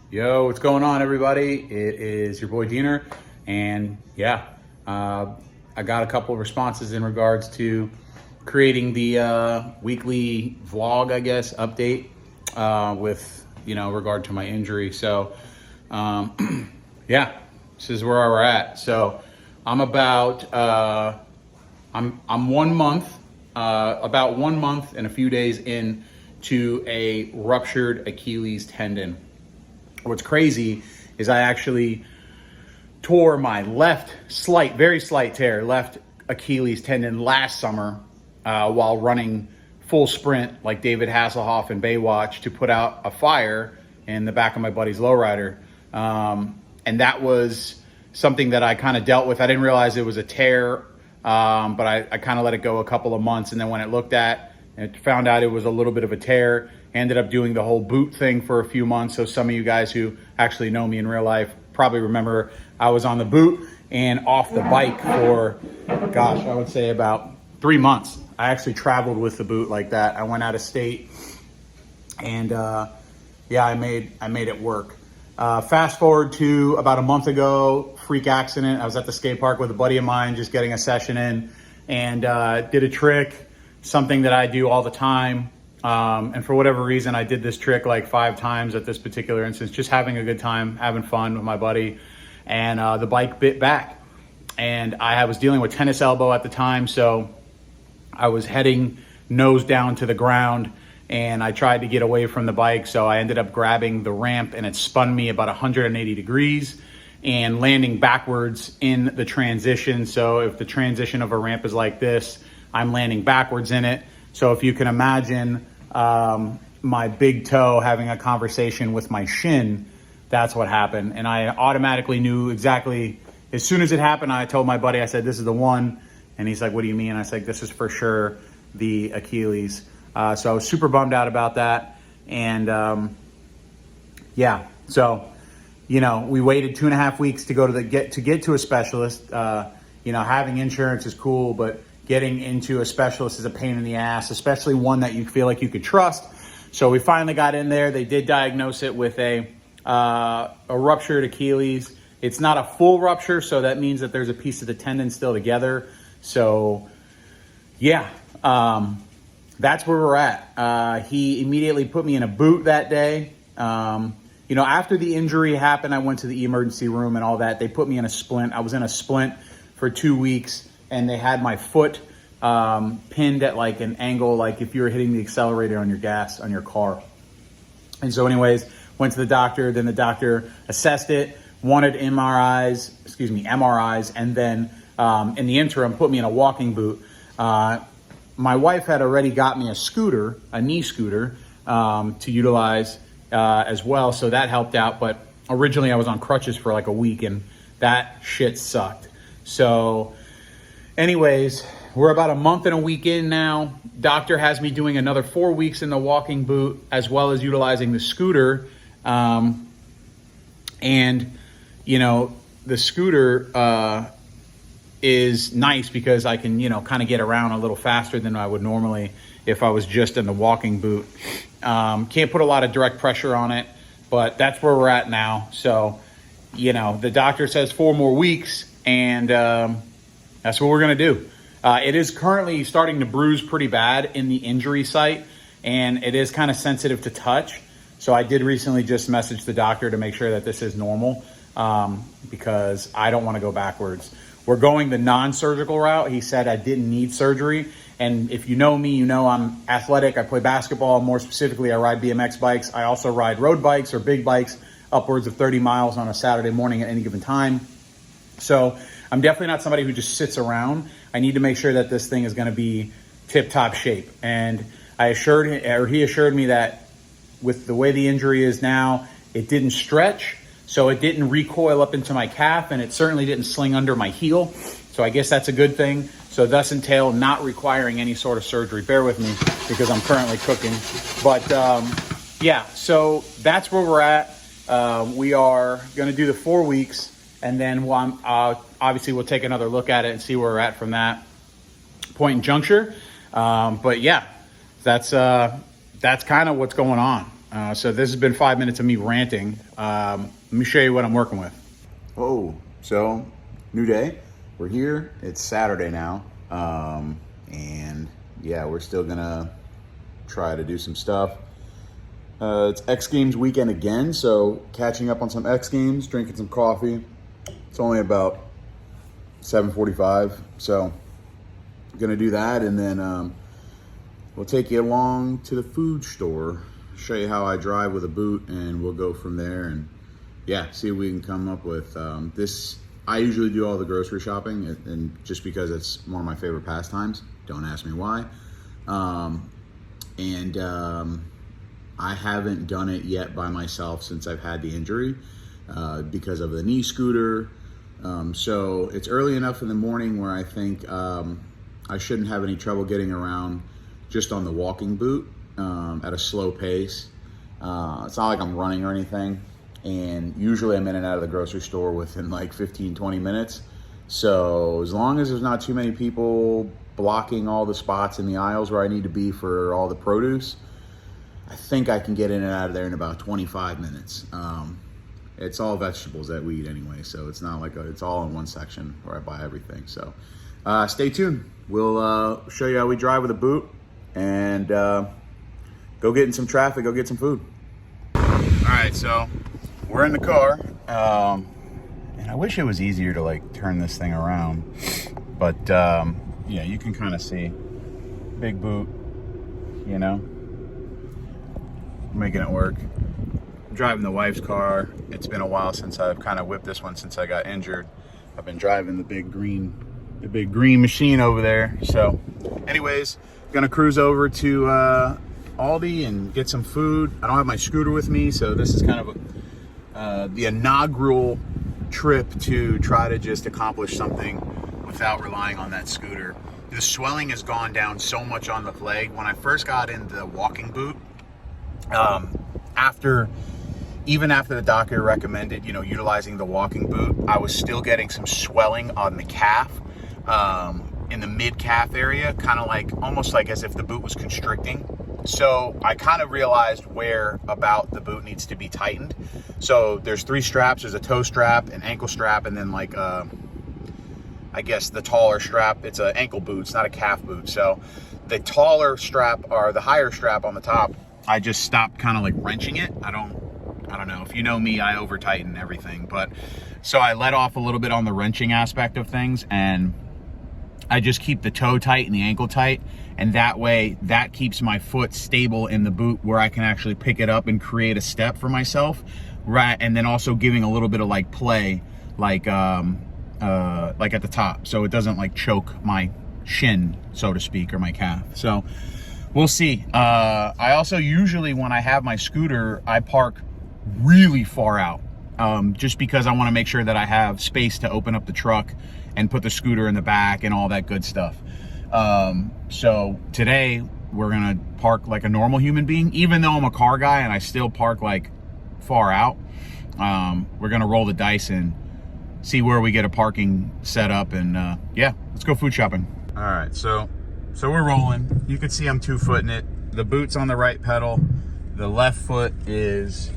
Yo, what's going on, everybody? It is your boy Diener, and I got a couple of responses in regards to creating the weekly vlog, I guess, update with regard to my injury. So, this is where we're at. So, I'm about I'm 1 month, about 1 month and a few days in to a ruptured Achilles tendon. What's crazy is I actually tore my very slight tear, left Achilles tendon last summer while running full sprint like David Hasselhoff in Baywatch to put out a fire in the back of my buddy's lowrider. And that was something that I kind of dealt with. I didn't realize it was a tear, but I kind of let it go a couple of months. And then when it found out it was a little bit of a tear, ended up doing the whole boot thing for a few months. So some of you guys who actually know me in real life probably remember I was on the boot and off the bike for, I would say about 3 months. I actually traveled with the boot like that. I went out of state and I made it work. Fast forward to about a month ago, freak accident. I was at the skate park with a buddy of mine, just getting a session in, and did a trick, something that I do all the time. And for whatever reason, I did this trick like 5 times at this particular instance, just having a good time, having fun with my buddy. And the bike bit back. And I was dealing with tennis elbow at the time, so I was heading nose down to the ground, and I tried to get away from the bike. So I ended up grabbing the ramp, and it spun me about 180 degrees and landing backwards in the transition. So if the transition of a ramp is like this, I'm landing backwards in it. So if you can imagine my big toe having a conversation with my shin, that's what happened. And I automatically knew exactly, as soon as it happened, I told my buddy, I said, this is the one. And he's like, what do you mean? I said, this is for sure the Achilles. So I was super bummed out about that. And so, we waited 2.5 weeks to go to get to a specialist. Having insurance is cool, but getting into a specialist is a pain in the ass, especially one that you feel like you could trust. So we finally got in there. They did diagnose it with a ruptured Achilles. It's not a full rupture, so that means that there's a piece of the tendon still together. So that's where we're at. He immediately put me in a boot that day. After the injury happened, I went to the emergency room and all that. They put me in a splint. I was in a splint for 2 weeks. And they had my foot pinned at like an angle, like if you were hitting the accelerator on your car. And so anyways, went to the doctor, then the doctor assessed it, wanted MRIs, and then in the interim, put me in a walking boot. My wife had already got me a knee scooter to utilize as well. So that helped out. But originally I was on crutches for like a week and that shit sucked. So anyways, we're about a month and a week in now. Doctor has me doing another 4 weeks in the walking boot as well as utilizing the scooter. The scooter is nice because I can, kind of get around a little faster than I would normally if I was just in the walking boot. Can't put a lot of direct pressure on it, but that's where we're at now. So, the doctor says 4 more weeks, and that's what we're going to do. It is currently starting to bruise pretty bad in the injury site, and it is kind of sensitive to touch. So I did recently just message the doctor to make sure that this is normal because I don't want to go backwards. We're going the non-surgical route. He said I didn't need surgery. And if you know me, I'm athletic. I play basketball. More specifically, I ride BMX bikes. I also ride road bikes or big bikes upwards of 30 miles on a Saturday morning at any given time. So I'm definitely not somebody who just sits around. I need to make sure that this thing is going to be tip-top shape. And he assured me that with the way the injury is now, it didn't stretch, so it didn't recoil up into my calf, and it certainly didn't sling under my heel. So I guess that's a good thing. So thus entail not requiring any sort of surgery. Bear with me because I'm currently cooking. But so that's where we're at. We are going to do the 4 weeks. And then obviously we'll take another look at it and see where we're at from that point in juncture. That's kind of what's going on. So this has been 5 minutes of me ranting. Let me show you what I'm working with. Oh, so new day. We're here. It's Saturday now. And yeah, we're still gonna try to do some stuff. It's X Games weekend again, so catching up on some X Games, drinking some coffee. It's only about 7:45, so I'm gonna do that, and then we'll take you along to the food store, show you how I drive with a boot, and we'll go from there. And yeah, see if we can come up with this. I usually do all the grocery shopping, and just because it's one of my favorite pastimes. Don't ask me why. I haven't done it yet by myself since I've had the injury because of the knee scooter. So it's early enough in the morning where I think I shouldn't have any trouble getting around just on the walking boot at a slow pace. It's not like I'm running or anything. And usually I'm in and out of the grocery store within like 15-20 minutes. So as long as there's not too many people blocking all the spots in the aisles where I need to be for all the produce, I think I can get in and out of there in about 25 minutes. It's all vegetables that we eat anyway, so it's not like it's all in one section where I buy everything. So stay tuned. We'll show you how we drive with a boot, and go get in some traffic, go get some food. All right, so we're in the car, and I wish it was easier to like turn this thing around, but yeah, you can kind of see big boot, you know, making it work. I'm driving the wife's car. It's been a while since I've kind of whipped this one since I got injured. I've been driving the big green machine over there. So anyways, gonna cruise over to Aldi and get some food. I don't have my scooter with me, so this is kind of the inaugural trip to try to just accomplish something without relying on that scooter. The swelling has gone down so much on the leg. When I first got in the walking boot, even after the doctor recommended, you know, utilizing the walking boot, I was still getting some swelling on the calf, in the mid calf area, kind of like, almost like as if the boot was constricting. So I kind of realized where about the boot needs to be tightened. So there's 3 straps. There's a toe strap, an ankle strap, and then like, I guess the taller strap. It's an ankle boot. It's not a calf boot. So the taller strap, or the higher strap on the top, I just stopped kind of like wrenching it. I don't know. If you know me, I over tighten everything. But so I let off a little bit on the wrenching aspect of things, and I just keep the toe tight and the ankle tight. And that way, that keeps my foot stable in the boot where I can actually pick it up and create a step for myself. Right. And then also giving a little bit of like play, like at the top. So it doesn't like choke my shin, so to speak, or my calf. So we'll see. I also usually, when I have my scooter, I park really far out, just because I want to make sure that I have space to open up the truck and put the scooter in the back and all that good stuff. So today we're gonna park like a normal human being, even though I'm a car guy and I still park like far out. We're gonna roll the dice and see where we get a parking set up, and yeah, let's go food shopping. All right, so we're rolling. You can see I'm 2-footing it. The boot's on the right pedal. The left foot is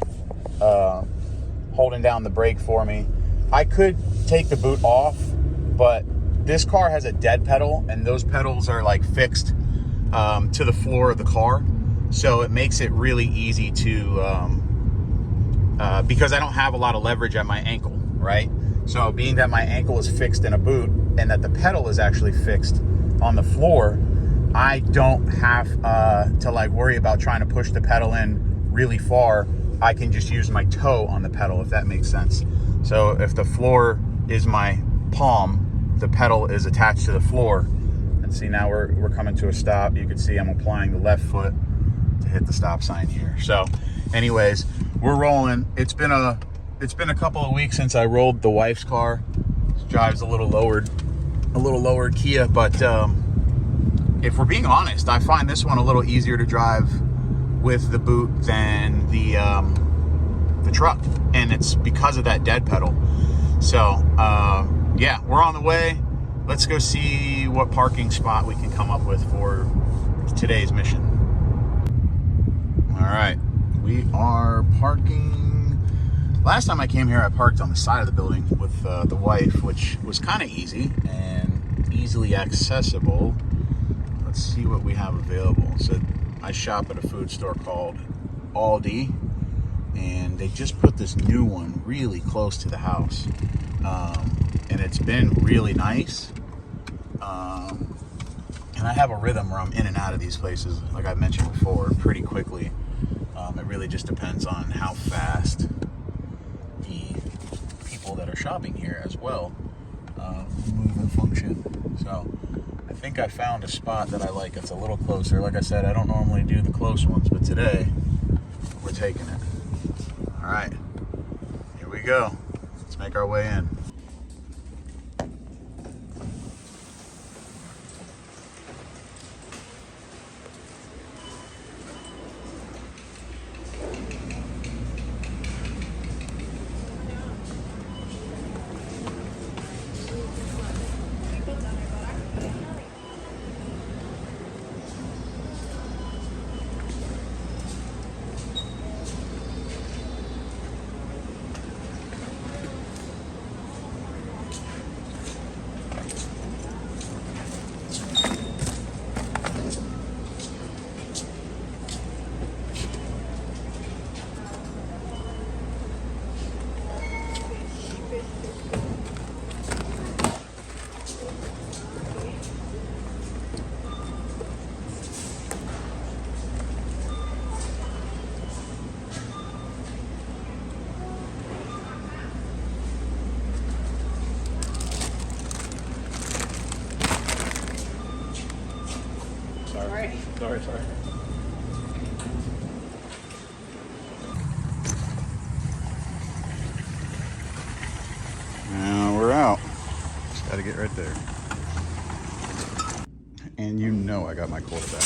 holding down the brake for me. I could take the boot off, but this car has a dead pedal, and those pedals are like fixed to the floor of the car. So it makes it really easy to, because I don't have a lot of leverage at my ankle, right? So being that my ankle is fixed in a boot and that the pedal is actually fixed on the floor, I don't have to like worry about trying to push the pedal in really far. I can just use my toe on the pedal, if that makes sense. So if the floor is my palm, the pedal is attached to the floor. And see, now we're coming to a stop. You can see I'm applying the left foot to hit the stop sign here. So anyways, we're rolling. It's been a couple of weeks since I rolled the wife's car. It drives a little lowered Kia, but if we're being honest, I find this one a little easier to drive with the boot than the truck, and it's because of that dead pedal. So yeah, we're on the way. Let's go see what parking spot we can come up with for today's mission. All right, We are parking. Last time I came here, I parked on the side of the building with the wife, which was kind of easy and easily accessible. Let's see what we have available. So I shop at a food store called Aldi, and they just put this new one really close to the house. And it's been really nice. And I have a rhythm where I'm in and out of these places, like I mentioned before, pretty quickly. It really just depends on how fast the people that are shopping here as well move and function. So I think I found a spot that I like. It's a little closer. Like I said, I don't normally do the close ones, but today we're taking it. All right, here we go. Let's make our way in. Sorry. Now we're out. Just gotta get right there. And you know I got my quarterback.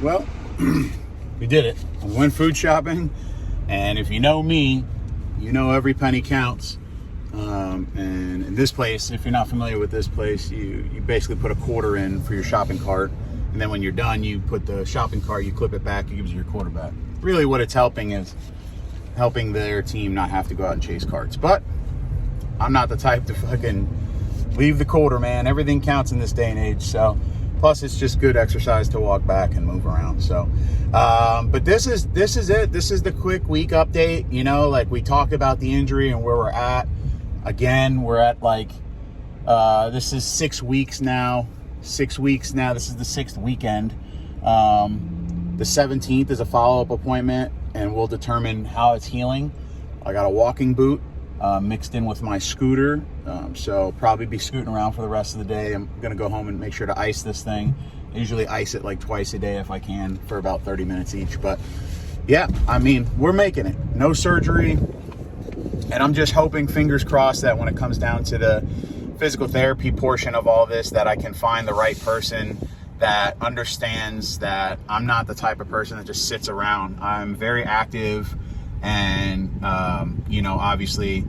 Well, we did it. I went food shopping, and if you know me, you know every penny counts. And in this place, if you're not familiar with this place, you basically put a quarter in for your shopping cart, and then when you're done, you put the shopping cart, you clip it back, it gives you your quarter back. Really what it's helping is helping their team not have to go out and chase carts. But I'm not the type to fucking leave the quarter, man. Everything counts in this day and age. So plus it's just good exercise to walk back and move around. So but this is it. This is the quick week update. You know, like we talked about the injury and where we're at. Again, we're at like this is 6 weeks now. 6 weeks now. This is the 6th weekend. The 17th is a follow-up appointment, and we'll determine how it's healing. I got a walking boot mixed in with my scooter, so probably be scooting around for the rest of the day. I'm gonna go home and make sure to ice this thing. I usually ice it like twice a day if I can, for about 30 minutes each. But yeah, I mean, we're making it. No surgery, and I'm just hoping, fingers crossed, that when it comes down to the physical therapy portion of all this, that I can find the right person that understands that I'm not the type of person that just sits around. I'm very active, and you know, obviously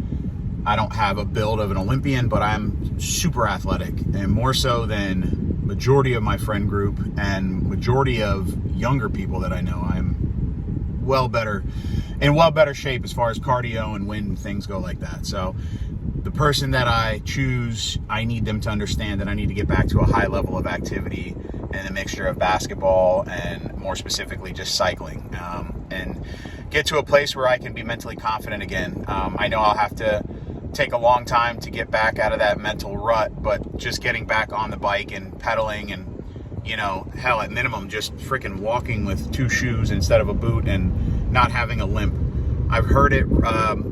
I don't have a build of an Olympian, but I'm super athletic, and more so than majority of my friend group and majority of younger people that I know. I'm in well better shape as far as cardio and wind and things go like that. So the person that I choose, I need them to understand that I need to get back to a high level of activity and a mixture of basketball and more specifically just cycling, and get to a place where I can be mentally confident again. I know I'll have to take a long time to get back out of that mental rut, but just getting back on the bike and pedaling, and, you know, hell, at minimum, just freaking walking with 2 shoes instead of a boot and not having a limp. I've heard it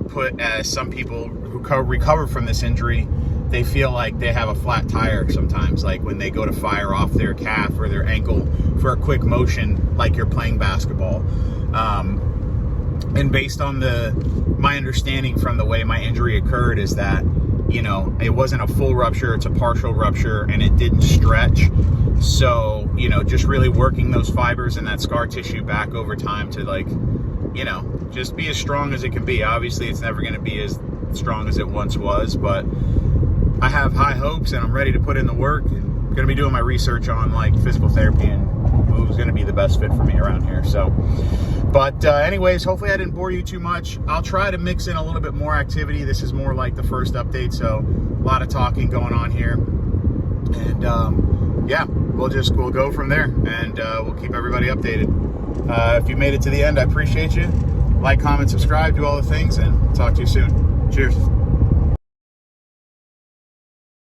put as some people who recover from this injury, they feel like they have a flat tire sometimes, like when they go to fire off their calf or their ankle for a quick motion, like you're playing basketball. And based on my understanding from the way my injury occurred is that, you know, it wasn't a full rupture, it's a partial rupture, and it didn't stretch. So, you know, just really working those fibers and that scar tissue back over time to, like, you know, just be as strong as it can be. Obviously, it's never going to be as strong as it once was, but I have high hopes and I'm ready to put in the work, and going to be doing my research on like physical therapy and who's going to be the best fit for me around here. So, but anyways, hopefully I didn't bore you too much. I'll try to mix in a little bit more activity. This is more like the first update, so a lot of talking going on here. And yeah, we'll go from there, and we'll keep everybody updated. If you made it to the end, I appreciate you. Like, comment, subscribe, do all the things, and talk to you soon. Cheers.